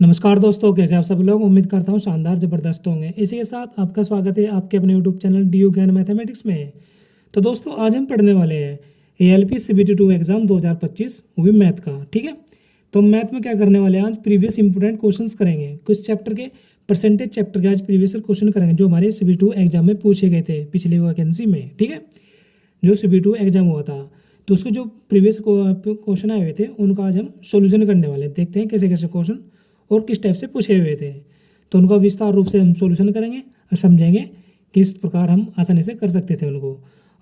नमस्कार दोस्तों, कैसे आप सब लोग। उम्मीद करता हूँ शानदार ज़बरदस्त होंगे। इसी के साथ आपका स्वागत है आपके अपने यूट्यूब चैनल डी ज्ञान मैथमेटिक्स में। तो दोस्तों आज हम पढ़ने वाले हैं ALP CBT2 एग्ज़ाम 2025 वो भी मैथ का। ठीक है, तो मैथ में क्या करने वाले हैं, आज प्रीवियस इंपोर्टेंट क्वेश्चंस करेंगे। कुछ चैप्टर के परसेंटेज चैप्टर के आज प्रीवियस क्वेश्चन करेंगे जो हमारे CBT2 एग्जाम में पूछे गए थे पिछली वैकेंसी में। ठीक है, जो CBT2 एग्जाम हुआ था तो उसके जो प्रीवियस क्वेश्चन आए हुए थे उनका आज हम सोल्यूशन करने वाले हैं। देखते हैं कैसे कैसे क्वेश्चन और किस टाइप से पूछे हुए थे, तो उनका विस्तार रूप से हम सॉल्यूशन करेंगे और समझेंगे किस प्रकार हम आसानी से कर सकते थे उनको।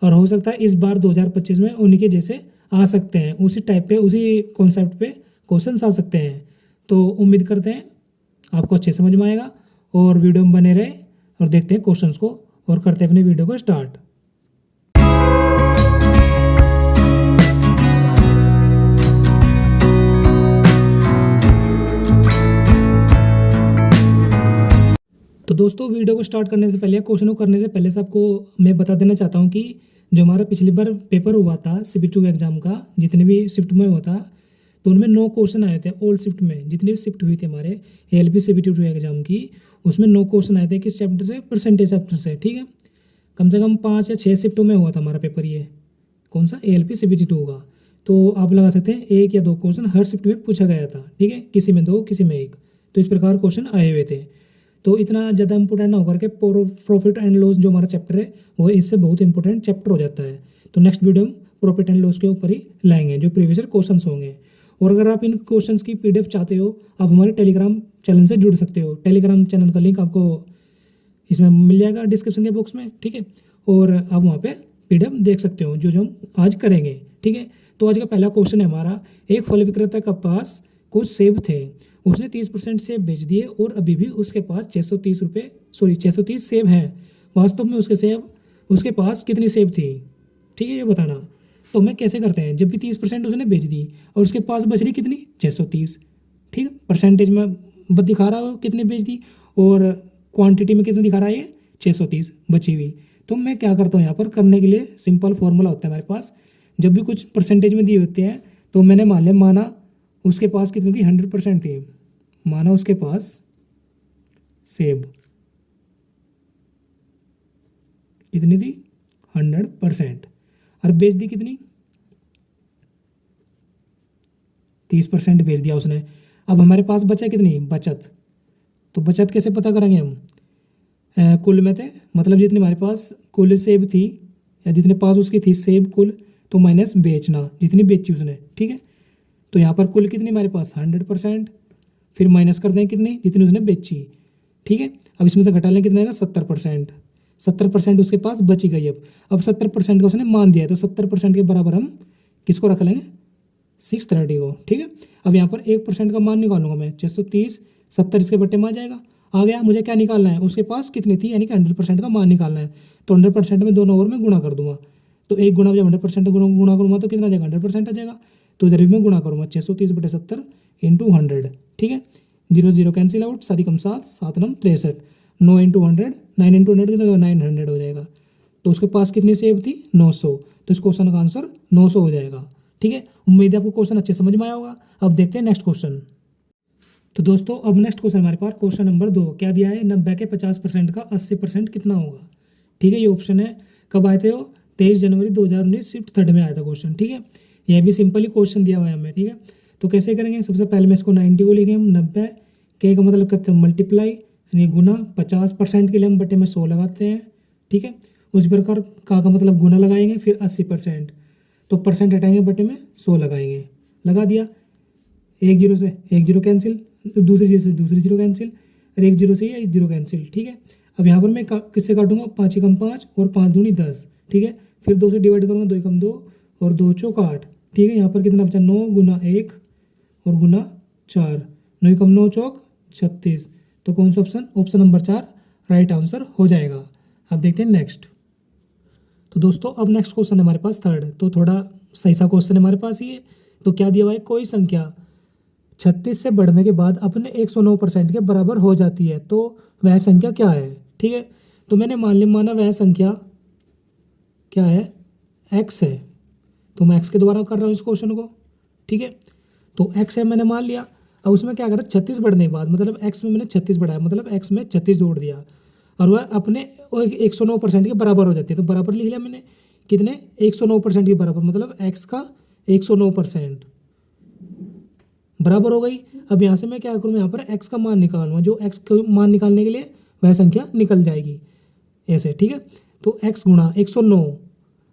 और हो सकता है इस बार 2025 में उन्हीं के जैसे आ सकते हैं, उसी टाइप पे उसी कॉन्सेप्ट पे क्वेश्चन आ सकते हैं। तो उम्मीद करते हैं आपको अच्छे समझ में आएगा और वीडियो में बने रहे और देखते हैं क्वेश्चन को और करते हैं अपने वीडियो को स्टार्ट। तो दोस्तों वीडियो को स्टार्ट करने से पहले, क्वेश्चन को करने से पहले से आपको मैं बता देना चाहता हूँ कि जो हमारा पिछली बार पेपर हुआ था CBT2 एग्जाम का, जितने भी शिफ्ट में हुआ था तो उनमें 9 क्वेश्चन आए थे। ऑल शिफ्ट में जितनी भी शिफ्ट हुई थी हमारे ALP CBT2 एग्जाम की, उसमें 9 क्वेश्चन आए थे। किस चैप्टर से? परसेंटेज चैप्टर से। ठीक है, कम से कम 5 या 6 शिफ्टों में हुआ था हमारा पेपर। ये कौन सा? ALP CBT2 का। तो आप लगा सकते हैं 1 या 2 क्वेश्चन हर शिफ्ट में पूछा गया था। ठीक है, किसी में 2 किसी में 1, तो इस प्रकार क्वेश्चन आए हुए थे। तो इतना ज़्यादा इंपॉर्टेंट ना होकर के प्रॉफिट एंड लॉस जो हमारा चैप्टर है वो इससे बहुत इंपॉर्टेंट चैप्टर हो जाता है। तो नेक्स्ट वीडियो हम प्रॉफिट एंड लॉस के ऊपर ही लाएंगे जो प्रीवियस क्वेश्चंस होंगे। और अगर आप इन क्वेश्चंस की PDF चाहते हो, आप हमारे टेलीग्राम चैनल से जुड़ सकते हो। टेलीग्राम चैनल का लिंक आपको इसमें मिल जाएगा डिस्क्रिप्शन के बॉक्स में। ठीक है, और आप वहाँ पे PDF देख सकते हो जो जो हम आज करेंगे। ठीक है, तो आज का पहला क्वेश्चन है हमारा, एक फल विक्रेता के पास कुछ सेब थे, उसने 30% सेब बेच दिए और अभी भी उसके पास 630 सेब हैं। वास्तव में उसके पास कितनी सेब थी? ठीक है, ये बताना। तो मैं कैसे करते हैं, जब भी 30% उसने बेच दी और उसके पास बच रही कितनी? 630। ठीक है, परसेंटेज में दिखा रहा हो कितनी बेच दी और क्वांटिटी में कितनी दिखा रहा है, ये 630 बची हुई। तो मैं क्या करता हूँ यहाँ पर करने के लिए सिंपल फॉर्मूला होता है हमारे पास। जब भी कुछ परसेंटेज में दिए होते हैं तो मैंने माना उसके पास कितनी थी? 100% थी। माना उसके पास सेब कितनी थी? 100%। और बेच दी कितनी? 30% बेच दिया उसने। अब हमारे पास बचा कितनी? बचत। तो बचत कैसे पता करेंगे हम? कुल में थे, मतलब जितनी हमारे पास कुल सेब थी या जितने पास उसकी थी सेब कुल, तो माइनस बेचना जितनी बेची उसने। ठीक है, तो यहाँ पर कुल कितनी हमारे पास? 100%। फिर माइनस कर दें कितनी? जितनी उसने बेची। ठीक है, अब इसमें से घटा लें कितना आएगा? 70%। 70% उसके पास बची गई। अब 70% का उसने मान दिया है तो 70% के बराबर हम किसको रख लेंगे? 630 को। ठीक है, अब यहाँ पर 1% का मान निकालूंगा मैं। 630 70 इसके बट्टे में आ जाएगा। आ गया। मुझे क्या निकालना है? उसके पास कितनी थी, यानी कि 100% का मान निकालना है। तो 100% में दोनों ओर में गुणा कर दूंगा। तो एक गुणा जब 100% गुणा करूँगा तो कितना आ जाएगा? 100% आ जाएगा। तो इधर भी मैं गुणा करूँगा 630/70 इंटू 100। ठीक है, 0 0 कैंसिल आउट, 7 कम 7 7 नम 63, 9 इंटू 100, 9 इंटू 100 कितना? 900 हो जाएगा। तो उसके पास कितनी सेब थी? 900। तो इस क्वेश्चन का आंसर 900 हो जाएगा। ठीक है, उम्मीद है आपको क्वेश्चन अच्छे समझ में आया होगा। अब देखते हैं नेक्स्ट क्वेश्चन। तो दोस्तों अब नेक्स्ट क्वेश्चन हमारे पास क्वेश्चन नंबर 2 क्या दिया है? 90 के 50% का 80% कितना होगा? ठीक है, ये ऑप्शन है। कब आए थे वो? 23 जनवरी 2019 शिफ्ट 3 में आया था क्वेश्चन। ठीक है, यह भी सिंपली क्वेश्चन दिया हुआ है हमें। ठीक है, तो कैसे करेंगे? सबसे पहले मैं इसको 90 को लिखेंगे हम। 90 के का मतलब करते हैं मल्टीप्लाई यानी गुना। 50% के लिए हम बटे में 100 लगाते हैं। ठीक है, उस प्रकार का मतलब गुना लगाएंगे। फिर 80%, तो परसेंट हटाएंगे बटे में 100 लगाएंगे। लगा दिया। एक जीरो से एक जीरो कैंसिल, दूसरी जीरो से दूसरी जीरो कैंसिल, और एक जीरो से एक जीरो कैंसिल। ठीक है, अब यहाँ पर मैं किससे काटूंगा? 5 एकम 5 और 5 दूनी 10। ठीक है, फिर 2 से डिवाइड करूँगा, 2 एकम 2 और 2 चौक 8। ठीक है, यहाँ पर कितना बचा? 9 गुना 1 और गुना 4, 9 एकम 9 चौक 36। तो कौन सा option? Option number 4 right answer हो जाएगा। अब देखते हैं नेक्स्ट। तो दोस्तों अब नेक्स्ट क्वेश्चन है हमारे पास 3rd। तो थोड़ा सही सा क्वेश्चन है हमारे पास ये। तो क्या दिया हुआ है? कोई संख्या 36 से बढ़ने के बाद अपने 109% के बराबर हो जाती है, तो वह संख्या क्या है? ठीक है, तो मैंने माना वह संख्या क्या है? x है। तो मैं x के द्वारा कर रहा हूँ इस क्वेश्चन को। ठीक है, तो x है मैंने मान लिया। अब उसमें क्या करा, 36 बढ़ने के बाद मतलब एक्स में मैंने 36 बढ़ाया, मतलब एक्स में 36 जोड़ दिया और वह अपने 109% के बराबर हो जाती है। तो बराबर लिख लिया मैंने, कितने, 109% के बराबर, मतलब एक्स का 109% बराबर हो गई। अब यहाँ से मैं क्या करूँ, यहाँ पर एक्स का मान निकालूंगा, जो एक्स का मान निकालने के लिए वह संख्या निकल जाएगी ऐसे, ठीक है। तो एक्स गुणा 109,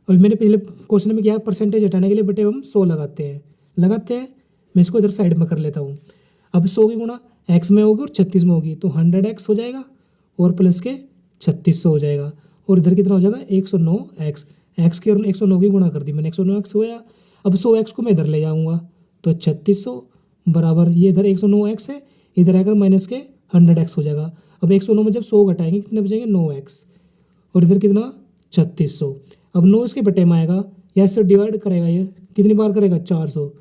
और मैंने पिछले क्वेश्चन में क्या परसेंटेज हटाने के लिए बेटे हम 100 लगाते हैं। मैं इसको इधर साइड में कर लेता हूँ। अब 100 की गुणा एक्स में होगी और 36 में होगी, तो 100x हो जाएगा और प्लस के 3600 हो जाएगा, और इधर कितना हो जाएगा 109x। एक्स के और 109 की गुणा कर दी मैंने, 109x होया। अब 100x को मैं इधर ले जाऊँगा तो 3600 बराबर, ये इधर 109x है, इधर आकर माइनस के 100x हो जाएगा। अब 109 में जब 100 घटाएंगे कितने बचेंगे, 9x, और इधर कितना 3600। अब 9 इसके बटे में आएगा, या इससे डिवाइड करेगा, ये कितनी बार करेगा 400,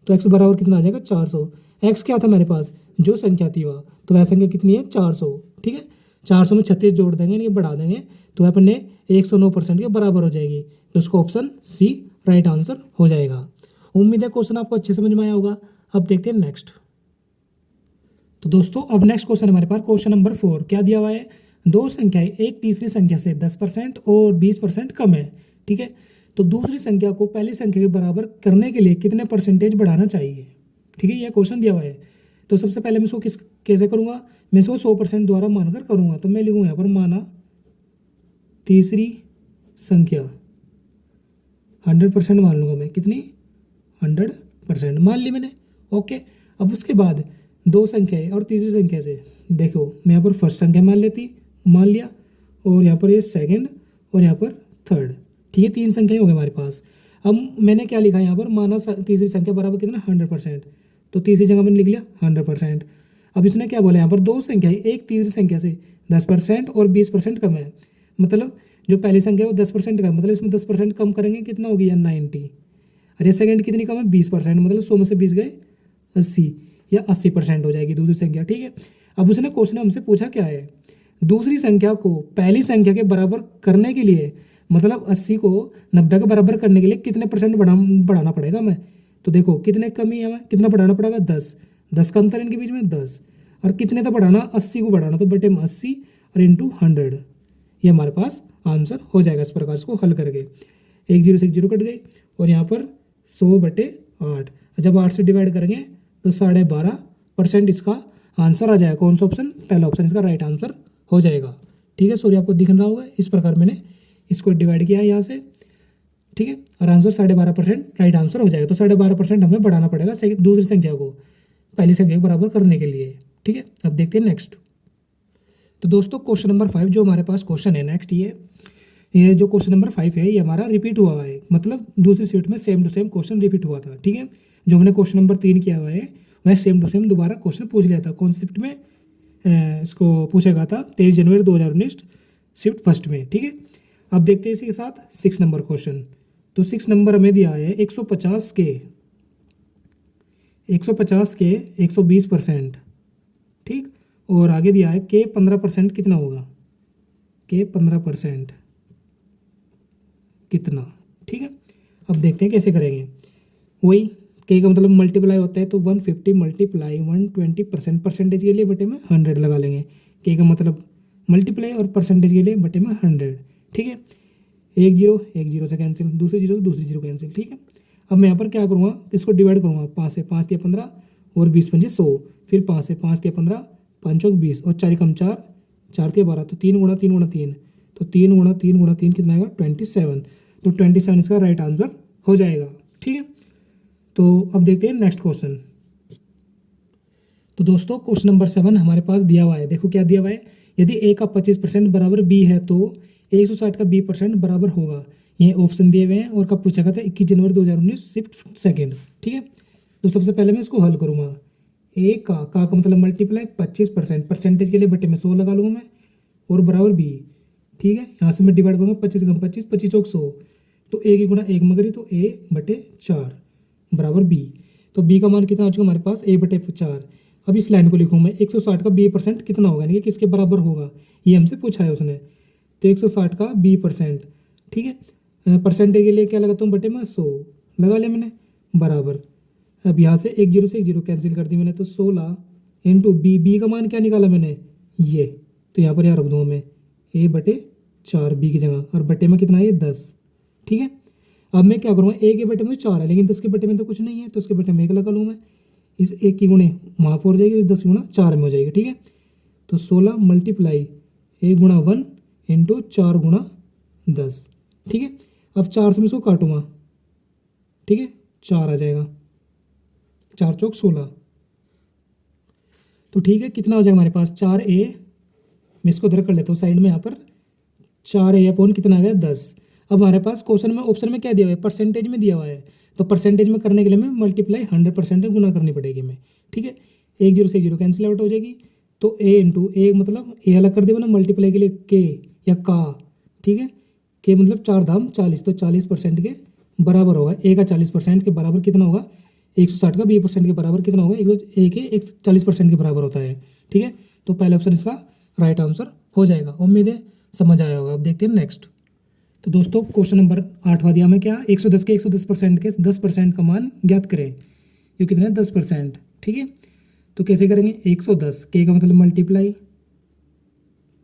तो x बराबर कितना आ जाएगा 400। x क्या था मेरे पास, जो संख्या थी वह, तो वह संख्या कितनी है 400, ठीक है। 400 में 36 जोड़ देंगे, ये बढ़ा देंगे, तो अपने 109% के बराबर हो जाएगी। तो उसको ऑप्शन सी राइट आंसर हो जाएगा। उम्मीद है क्वेश्चन आपको अच्छे समझ में आया होगा। अब देखते हैं नेक्स्ट। तो दोस्तों अब नेक्स्ट क्वेश्चन हमारे पास क्वेश्चन नंबर 4 क्या दिया हुआ है, दो संख्याएं एक तीसरी संख्या से 10% और 20% कम है, ठीक है। तो दूसरी संख्या को पहली संख्या के बराबर करने के लिए कितने परसेंटेज बढ़ाना चाहिए, ठीक है, यह क्वेश्चन दिया हुआ है। तो सबसे पहले मैं इसको कैसे करूँगा, मैं इसको 100% द्वारा मानकर करूँगा। तो मैं लिखूँगा यहाँ पर माना तीसरी संख्या 100% मान लूँगा मैं, कितनी 100% मान ली मैंने, ओके। अब उसके बाद दो संख्याएं और तीसरी संख्या से, देखो मैं यहाँ पर फर्स्ट संख्या मान लिया, और यहाँ पर ये सेकंड, और यहाँ पर थर्ड, ठीक है, 3 संख्याएं हो गई हमारे पास। अब मैंने क्या लिखा है यहाँ पर, माना तीसरी संख्या बराबर कितना 100%, तो तीसरी जगह मैंने लिख लिया 100%। अब इसने क्या बोला यहाँ पर, दो संख्याएं एक तीसरी संख्या से 10% और 20% कम है, मतलब जो पहली संख्या है वो 10% कम है, मतलब इसमें 10% कम करेंगे कितना होगी या 90, अरे सेकंड कितनी कम है 20%, मतलब 100 में से 20 गए 80, या 80% हो जाएगी दूसरी संख्या, ठीक है। अब उसने क्वेश्चन हमसे पूछा क्या है, दूसरी संख्या को पहली संख्या के बराबर करने के लिए, मतलब 80 को 90 के बराबर करने के लिए कितने परसेंट बढ़ाना पड़ेगा मैं। तो देखो कितने कमी है, हमें कितना बढ़ाना पड़ेगा 10 का अंतर इनके बीच में 10, और कितने तक बढ़ाना 80 को बढ़ाना, तो बटे में 80 और इंटू 100, ये हमारे पास आंसर हो जाएगा। इस प्रकार इसको हल करके 1 0 से 1 0 कट गई, और यहाँ पर 100/8, जब 8 से डिवाइड करेंगे तो 12.5% इसका आंसर आ जाएगा। कौन सा ऑप्शन, पहला ऑप्शन इसका राइट आंसर हो जाएगा, ठीक है। सॉरी आपको दिख रहा होगा, इस प्रकार मैंने इसको डिवाइड किया है यहाँ से, ठीक है, और आंसर 12.5% राइट आंसर हो जाएगा। तो 12.5% हमें बढ़ाना पड़ेगा दूसरी संख्या को पहली संख्या के बराबर करने के लिए, ठीक है। अब देखते हैं नेक्स्ट। तो दोस्तों क्वेश्चन नंबर 5 जो हमारे पास क्वेश्चन है नेक्स्ट, ये जो क्वेश्चन नंबर 5 है ये हमारा रिपीट हुआ है, मतलब दूसरी शीट में same to same question repeat हुआ था, ठीक है। जो हमने क्वेश्चन नंबर 3 किया हुआ है वह सेम टू सेम दोबारा क्वेश्चन पूछ लिया था। कौन सी शिफ्ट में इसको पूछा गया था, 23 जनवरी 2019 शिफ्ट फर्स्ट में, ठीक है। अब देखते हैं इसी के साथ 6 नंबर क्वेश्चन। तो 6 नंबर हमें दिया है 150 के 120%, ठीक, और आगे दिया है के 15% कितना होगा, के 15% कितना, ठीक है। अब देखते हैं कैसे करेंगे, वही के का मतलब मल्टीप्लाई होता है, तो 150 मल्टीप्लाई 120% परसेंटेज के लिए बटे में 100 लगा लेंगे। के का मतलब मल्टीप्लाई और परसेंटेज के लिए बटे में 100, ठीक है। 1 0 से कैंसिल, दूसरी जीरो कैंसिल, ठीक है। अब मैं यहाँ पर क्या करूँगा, इसको डिवाइड करूँगा, 5 से 5 दिया 15 और 20 पंजे 100, फिर 5 से 5 दिया 15, 5 चौक 20 और 4 कम 4, 4 दिया 12, तो 3 गुणा 3 गुणा 3, तो 3 गुणा 3 गुणा 3 कितना आएगा 27, तो 27 इसका राइट आंसर हो जाएगा, ठीक है। तो अब देखते हैं नेक्स्ट क्वेश्चन। तो दोस्तों क्वेश्चन नंबर 7 हमारे पास दिया हुआ है, देखो क्या दिया हुआ है, यदि a का 25% बराबर b है तो 160 का b% बराबर होगा। ये ऑप्शन दिए हुए हैं और कब पूछा गया था, 21 जनवरी 2019 शिफ्ट सेकंड, ठीक है। तो सबसे पहले मैं इसको हल करूँगा, a का मतलब मल्टीप्लाई 25% परसेंटेज के लिए बटे में 100 लगा लूँगा मैं, और बराबर b, ठीक है। यहाँ से मैं डिवाइड करूँगा 25 कम 25, 25 चौक 100, तो a की गुणा 1 मगरी, तो a बटे 4 बराबर b, तो b का मान कितना आ चुका हमारे पास a बटे 4। अब इस लाइन को लिखूँ मैं, 160 का b% कितना होगा, यानी कि किसके बराबर होगा, ये हमसे पूछा है उसने। तो 160 का b%, ठीक है, परसेंटेज के लिए क्या लगाता हूँ बटे में 100 लगा लिया मैंने, बराबर अब यहाँ से एक जीरो कैंसिल कर दी मैंने, तो 16 इंटू बी का मान क्या निकाला मैंने, ये, तो यहाँ पर यहाँ रख दूँगा मैं A/4 बी की जगह, और बटे में कितना है ये 10। ठीक है, अब मैं क्या करूँगा, A के बटे में 4 है लेकिन 10 के बटे में तो कुछ नहीं है, तो उसके बटे में 1 लगा लूँ मैं। इस 1 की गुणे वहाँ पर हो जाएगी, 10 गुणा 4 में हो जाएगी। ठीक है, तो 16 मल्टीप्लाई 1 गुणा 1 इंटू 4 गुणा 10। ठीक है, अब 4 से मैं इसको काटूंगा। ठीक है, 4 आ जाएगा, 4 चौक 16। तो ठीक है, कितना हो जाएगा हमारे पास 4A, मैं इसको इधर कर लेता हूँ साइड में, यहाँ पर 4A अपॉन कितना आ गया 10। अब हमारे पास क्वेश्चन में ऑप्शन में क्या दिया हुआ है, परसेंटेज में दिया हुआ है, तो परसेंटेज में करने के लिए मैं मल्टीप्लाई 100% गुना करनी पड़ेगी मैं। ठीक है, 1 0 से 1 0 कैंसिल आउट हो जाएगी, तो A इंटू ए मतलब A अलग कर दिया ना मल्टीप्लाई के लिए के या का। ठीक है, के मतलब 4 धाम 40, तो 40% के बराबर होगा। A का 40% के बराबर कितना होगा, 160 का 20% के बराबर कितना होगा, 1 के 40% के बराबर होता है। ठीक है, तो पहला ऑप्शन इसका राइट आंसर हो जाएगा। उम्मीद है समझ आया होगा। अब देखते हैं नेक्स्ट। तो दोस्तों क्वेश्चन नंबर 8वां दिया हमें क्या, 110 के 110% के 10% का मान ज्ञात करें। ये कितना है 10%। ठीक है, तो कैसे करेंगे, 110 के का मतलब मल्टीप्लाई,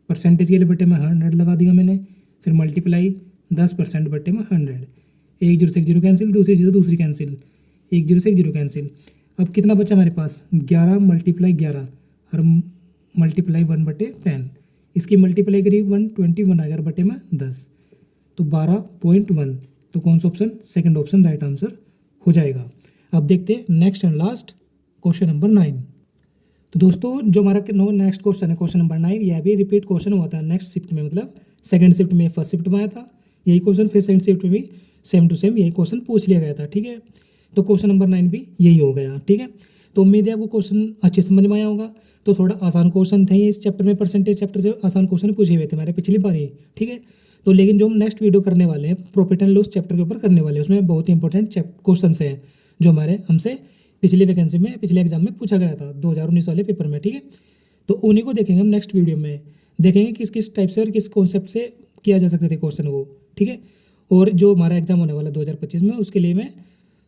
परसेंटेज के लिए बटे में 100 लगा दिया मैंने, फिर मल्टीप्लाई 10% बटे में 100। 1 0 से 1 0 कैंसिल, दूसरी चीज़ दूसरी कैंसिल, 1 0 से 1 0 कैंसिल। अब कितना बचा हमारे पास, 11 मल्टीप्लाई 11 और मल्टीप्लाई 1/10। इसकी मल्टीप्लाई करी 121 आ गया बटे में 10, तो 12.1। तो कौन सा option, second option right answer हो जाएगा। अब देखते हैं next and last question number 9। तो दोस्तों जो हमारा नेक्स्ट क्वेश्चन है, क्वेश्चन नंबर 9, यह भी रिपीट क्वेश्चन हुआ था नेक्स्ट शिफ्ट में, मतलब सेकंड शिफ्ट में, फर्स्ट शिफ्ट में आया था यही क्वेश्चन, फिर सेकंड शिफ्ट में भी सेम टू सेम यही क्वेश्चन पूछ लिया गया था। ठीक है, तो क्वेश्चन नंबर 9 भी यही हो गया। ठीक है, तो उम्मीद है आपको क्वेश्चन अच्छे समझ में आया होगा। तो थोड़ा आसान क्वेश्चन थे इस चैप्टर में, परसेंटेज चैप्टर से आसान क्वेश्चन पूछे हुए थे हमारे पिछली बार ही। ठीक है, तो लेकिन जो हम नेक्स्ट वीडियो करने वाले हैं प्रॉफिट एंड लॉस चैप्टर के ऊपर करने वाले हैं, उसमें बहुत ही इंपॉर्टेंट क्वेश्चन हैं जो हमारे हमसे पिछली वैकेंसी में, पिछले एग्जाम में पूछा गया था 2019 वाले पेपर में। ठीक है, तो उन्हीं को देखेंगे हम नेक्स्ट वीडियो में, देखेंगे किस किस टाइप से और किस कॉन्सेप्ट से किया जा सकते थे क्वेश्चन वो। ठीक है, और जो हमारा एग्जाम होने वाला 2025 में, उसके लिए मैं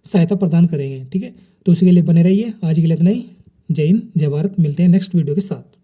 सहायता प्रदान करेंगे। ठीक है, तो उसके लिए बने रहिए। आज के लिए इतना ही। जय हिंद, जय भारत। मिलते हैं नेक्स्ट वीडियो के साथ।